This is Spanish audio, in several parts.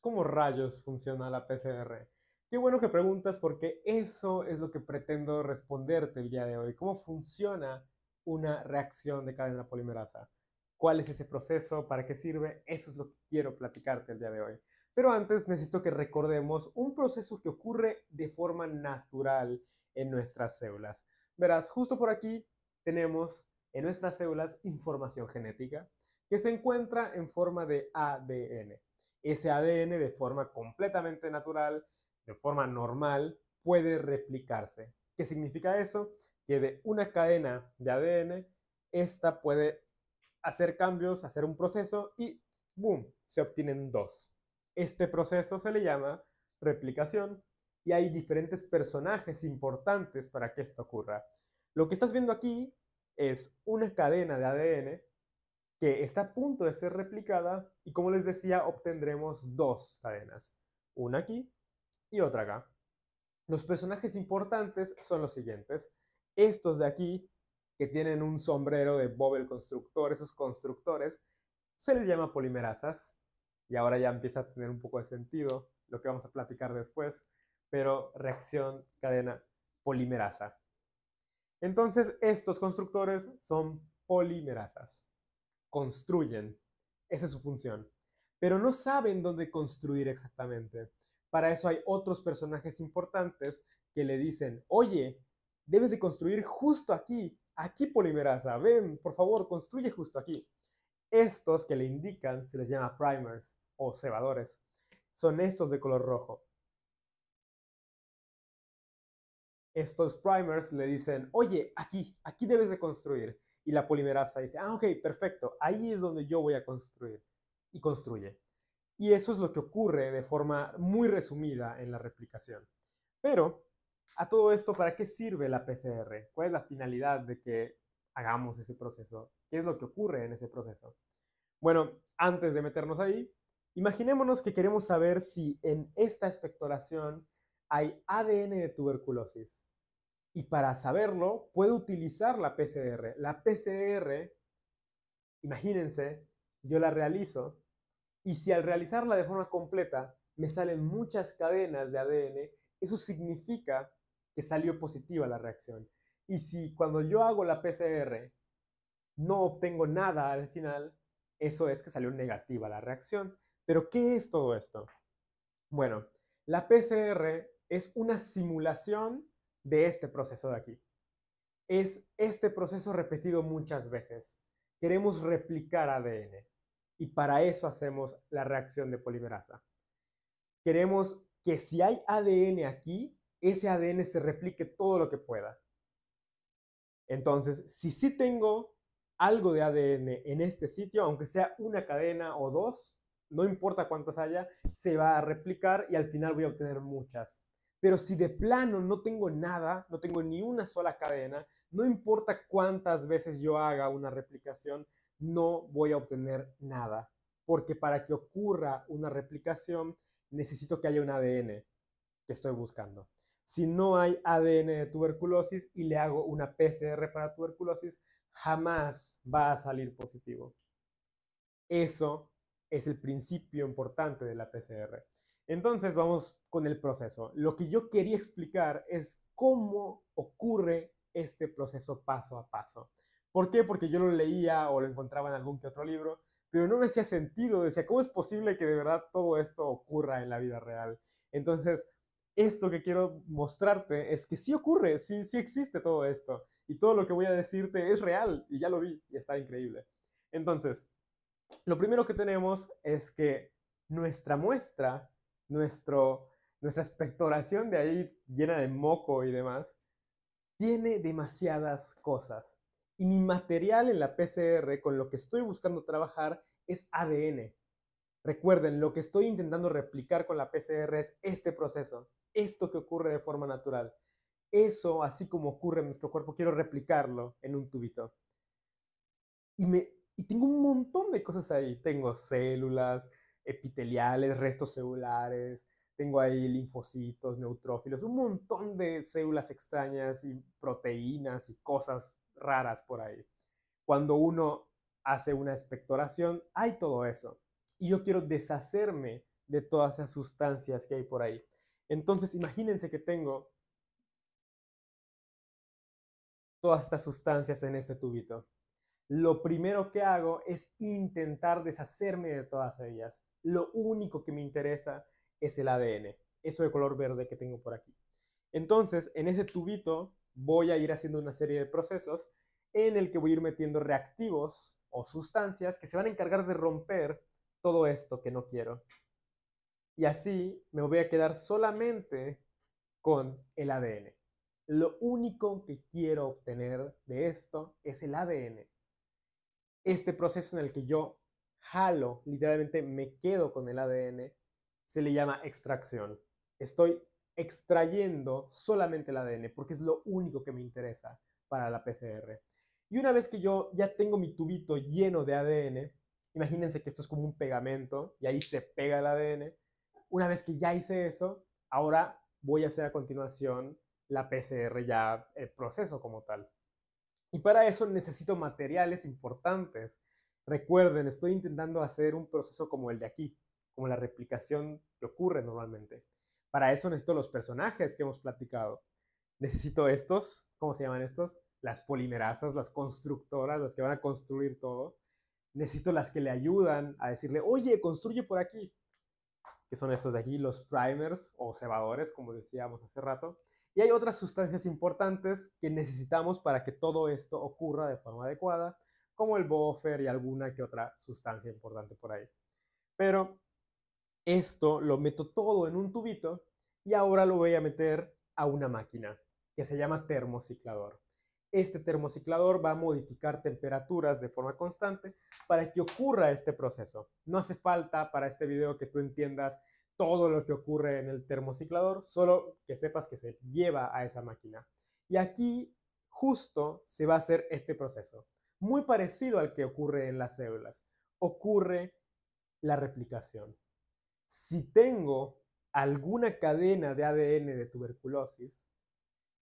¿cómo rayos funciona la PCR? Qué bueno que preguntas porque eso es lo que pretendo responderte el día de hoy. ¿Cómo funciona una reacción de cadena polimerasa? ¿Cuál es ese proceso? ¿Para qué sirve? Eso es lo que quiero platicarte el día de hoy. Pero antes necesito que recordemos un proceso que ocurre de forma natural en nuestras células. Verás, justo por aquí tenemos en nuestras células información genética que se encuentra en forma de ADN. Ese ADN de forma completamente natural, de forma normal, puede replicarse. ¿Qué significa eso? Que de una cadena de ADN, esta puede hacer cambios, hacer un proceso y ¡boom! Se obtienen dos. Este proceso se le llama replicación y hay diferentes personajes importantes para que esto ocurra. Lo que estás viendo aquí es una cadena de ADN que está a punto de ser replicada y como les decía, obtendremos dos cadenas, una aquí y otra acá. Los personajes importantes son los siguientes. Estos de aquí, que tienen un sombrero de Bob el constructor, esos constructores, se les llama polimerasas. Y ahora ya empieza a tener un poco de sentido lo que vamos a platicar después, pero reacción cadena polimerasa. Entonces, estos constructores son polimerasas, construyen. Esa es su función. Pero no saben dónde construir exactamente. Para eso hay otros personajes importantes que le dicen, oye, debes de construir justo aquí, aquí polimerasa, ven, por favor, construye justo aquí. Estos que le indican se les llama primers o cebadores. Son estos de color rojo. Estos primers le dicen, oye, aquí debes de construir. Y la polimerasa dice, ok, perfecto, ahí es donde yo voy a construir. Y construye. Y eso es lo que ocurre de forma muy resumida en la replicación. Pero, a todo esto, ¿para qué sirve la PCR? ¿Cuál es la finalidad de que hagamos ese proceso? ¿Qué es lo que ocurre en ese proceso? Bueno, antes de meternos ahí, imaginémonos que queremos saber si en esta expectoración hay ADN de tuberculosis. Y para saberlo, puedo utilizar la PCR. La PCR, imagínense, yo la realizo y si al realizarla de forma completa me salen muchas cadenas de ADN, eso significa que salió positiva la reacción. Y si cuando yo hago la PCR no obtengo nada al final, eso es que salió negativa la reacción. Pero, ¿qué es todo esto? Bueno, la PCR es una simulación de este proceso de aquí. Es este proceso repetido muchas veces. Queremos replicar ADN y para eso hacemos la reacción de polimerasa. Queremos que si hay ADN aquí, ese ADN se replique todo lo que pueda. Entonces, si sí tengo algo de ADN en este sitio, aunque sea una cadena o dos, no importa cuántas haya, se va a replicar y al final voy a obtener muchas. Pero si de plano no tengo nada, no tengo ni una sola cadena, no importa cuántas veces yo haga una replicación, no voy a obtener nada. Porque para que ocurra una replicación, necesito que haya un ADN que estoy buscando. Si no hay ADN de tuberculosis y le hago una PCR para tuberculosis, jamás va a salir positivo. Eso es el principio importante de la PCR. Entonces vamos con el proceso. Lo que yo quería explicar es cómo ocurre este proceso paso a paso. ¿Por qué? Porque yo lo leía o lo encontraba en algún que otro libro, pero no me hacía sentido. Decía, ¿cómo es posible que de verdad todo esto ocurra en la vida real? Entonces, esto que quiero mostrarte es que sí ocurre, sí existe todo esto. Y todo lo que voy a decirte es real y ya lo vi y está increíble. Entonces, lo primero que tenemos es que nuestra muestra, nuestro, nuestra expectoración de ahí llena de moco y demás, tiene demasiadas cosas. Y mi material en la PCR con lo que estoy buscando trabajar es ADN. Recuerden, lo que estoy intentando replicar con la PCR es este proceso, esto que ocurre de forma natural. Eso, así como ocurre en nuestro cuerpo, quiero replicarlo en un tubito. Y tengo un montón de cosas ahí. Tengo células epiteliales, restos celulares, tengo ahí linfocitos, neutrófilos, un montón de células extrañas y proteínas y cosas raras por ahí. Cuando uno hace una expectoración, hay todo eso. Y yo quiero deshacerme de todas esas sustancias que hay por ahí. Entonces, imagínense que tengo todas estas sustancias en este tubito. Lo primero que hago es intentar deshacerme de todas ellas. Lo único que me interesa es el ADN, eso de color verde que tengo por aquí. Entonces, en ese tubito voy a ir haciendo una serie de procesos en el que voy a ir metiendo reactivos o sustancias que se van a encargar de romper todo esto que no quiero. Y así me voy a quedar solamente con el ADN. Lo único que quiero obtener de esto es el ADN. Este proceso en el que yo jalo, literalmente me quedo con el ADN, se le llama extracción. Estoy extrayendo solamente el ADN porque es lo único que me interesa para la PCR. Y una vez que yo ya tengo mi tubito lleno de ADN, imagínense que esto es como un pegamento y ahí se pega el ADN. Una vez que ya hice eso, ahora voy a hacer a continuación la PCR, ya el proceso como tal. Y para eso necesito materiales importantes. Recuerden, estoy intentando hacer un proceso como el de aquí, como la replicación que ocurre normalmente. Para eso necesito los personajes que hemos platicado. Necesito estos, ¿cómo se llaman estos? Las polimerasas, las constructoras, las que van a construir todo. Necesito las que le ayudan a decirle, oye, construye por aquí, que son estos de aquí, los primers o cebadores, como decíamos hace rato. Y hay otras sustancias importantes que necesitamos para que todo esto ocurra de forma adecuada, como el buffer y alguna que otra sustancia importante por ahí. Pero esto lo meto todo en un tubito y ahora lo voy a meter a una máquina que se llama termociclador. Este termociclador va a modificar temperaturas de forma constante para que ocurra este proceso. No hace falta para este video que tú entiendas todo lo que ocurre en el termociclador, solo que sepas que se lleva a esa máquina. Y aquí justo se va a hacer este proceso, muy parecido al que ocurre en las células. Ocurre la replicación. Si tengo alguna cadena de ADN de tuberculosis,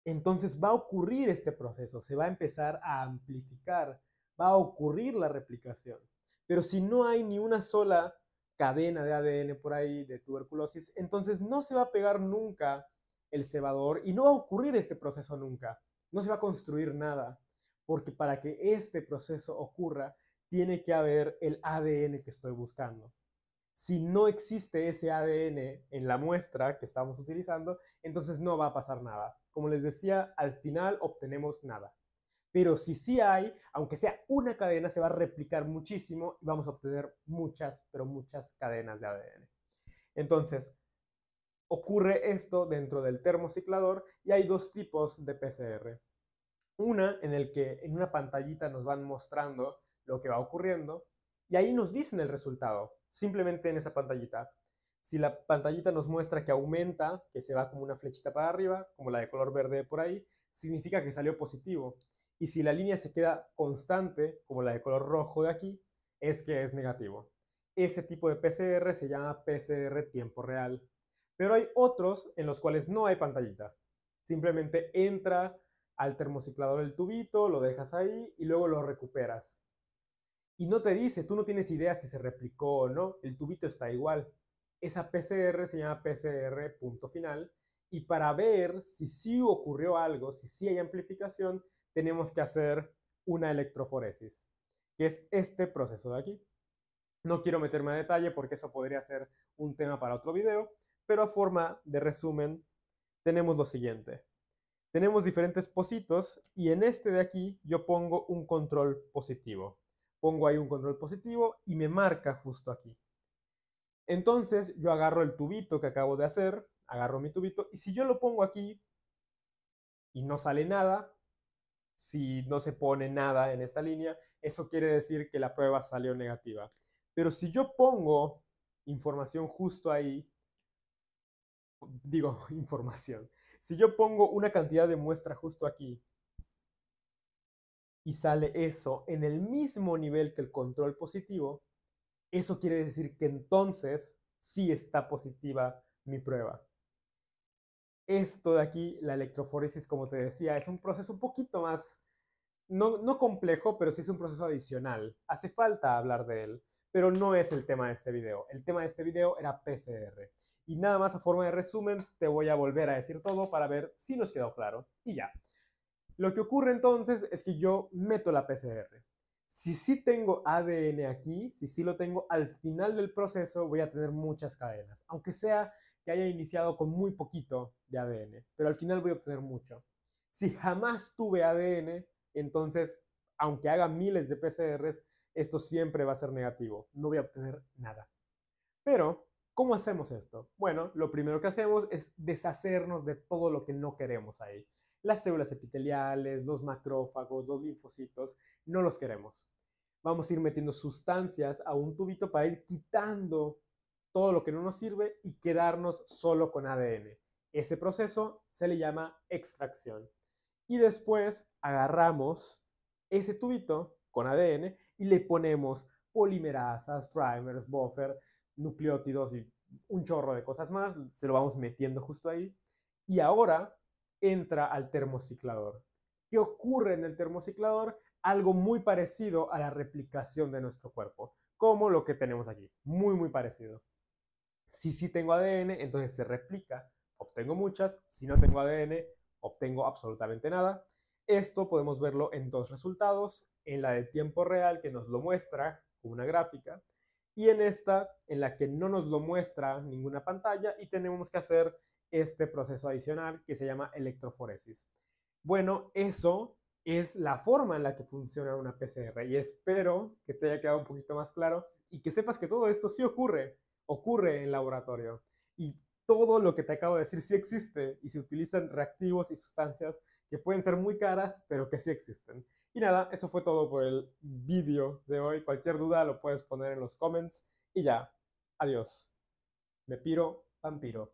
entonces va a ocurrir este proceso, se va a empezar a amplificar, va a ocurrir la replicación. Pero si no hay ni una sola cadena de ADN por ahí de tuberculosis, entonces no se va a pegar nunca el cebador y no va a ocurrir este proceso nunca. No se va a construir nada, porque para que este proceso ocurra, tiene que haber el ADN que estoy buscando. Si no existe ese ADN en la muestra que estamos utilizando, entonces no va a pasar nada. Como les decía, al final obtenemos nada. Pero si sí hay, aunque sea una cadena, se va a replicar muchísimo y vamos a obtener muchas, pero muchas cadenas de ADN. Entonces, ocurre esto dentro del termociclador y hay dos tipos de PCR. Una en el que en una pantallita nos van mostrando lo que va ocurriendo y ahí nos dicen el resultado, simplemente en esa pantallita. Si la pantallita nos muestra que aumenta, que se va como una flechita para arriba, como la de color verde por ahí, significa que salió positivo. Y si la línea se queda constante, como la de color rojo de aquí, es que es negativo. Ese tipo de PCR se llama PCR tiempo real. Pero hay otros en los cuales no hay pantallita. Simplemente entra al termociclador el tubito, lo dejas ahí y luego lo recuperas. Y no te dice, tú no tienes idea si se replicó o no, el tubito está igual. Esa PCR se llama PCR punto final y para ver si sí ocurrió algo, si sí hay amplificación, tenemos que hacer una electroforesis, que es este proceso de aquí. No quiero meterme a detalle porque eso podría ser un tema para otro video, pero a forma de resumen tenemos lo siguiente. Tenemos diferentes pocitos y en este de aquí yo pongo un control positivo. Pongo ahí un control positivo y me marca justo aquí. Entonces yo agarro el tubito que acabo de hacer, agarro mi tubito y si yo lo pongo aquí y no sale nada, si no se pone nada en esta línea, eso quiere decir que la prueba salió negativa. Pero si yo pongo información justo ahí, digo información, si yo pongo una cantidad de muestra justo aquí y sale eso en el mismo nivel que el control positivo, eso quiere decir que entonces sí está positiva mi prueba. Esto de aquí, la electroforesis, como te decía, es un proceso un poquito más, no complejo, pero sí es un proceso adicional. Hace falta hablar de él, pero no es el tema de este video. El tema de este video era PCR. Y nada más a forma de resumen, te voy a volver a decir todo para ver si nos quedó claro. Y ya. Lo que ocurre entonces es que yo meto la PCR. Si sí tengo ADN aquí, si sí lo tengo al final del proceso, voy a tener muchas cadenas, aunque sea que haya iniciado con muy poquito de ADN, pero al final voy a obtener mucho. Si jamás tuve ADN, entonces, aunque haga miles de PCRs, esto siempre va a ser negativo, no voy a obtener nada. Pero, ¿cómo hacemos esto? Bueno, lo primero que hacemos es deshacernos de todo lo que no queremos ahí. Las células epiteliales, los macrófagos, los linfocitos, no los queremos. Vamos a ir metiendo sustancias a un tubito para ir quitando todo lo que no nos sirve y quedarnos solo con ADN. Ese proceso se le llama extracción. Y después agarramos ese tubito con ADN y le ponemos polimerasas, primers, buffer, nucleótidos y un chorro de cosas más, se lo vamos metiendo justo ahí. Y ahora entra al termociclador. ¿Qué ocurre en el termociclador? Algo muy parecido a la replicación de nuestro cuerpo, como lo que tenemos aquí, muy parecido. Si sí tengo ADN, entonces se replica, obtengo muchas. Si no tengo ADN, obtengo absolutamente nada. Esto podemos verlo en dos resultados, en la de tiempo real que nos lo muestra con una gráfica y en esta en la que no nos lo muestra ninguna pantalla y tenemos que hacer este proceso adicional que se llama electroforesis. Bueno, eso es la forma en la que funciona una PCR y espero que te haya quedado un poquito más claro y que sepas que todo esto sí ocurre en laboratorio y todo lo que te acabo de decir sí existe y se utilizan reactivos y sustancias que pueden ser muy caras, pero que sí existen. Y nada, eso fue todo por el vídeo de hoy. Cualquier duda lo puedes poner en los comments y ya. Adiós. Me piro, vampiro.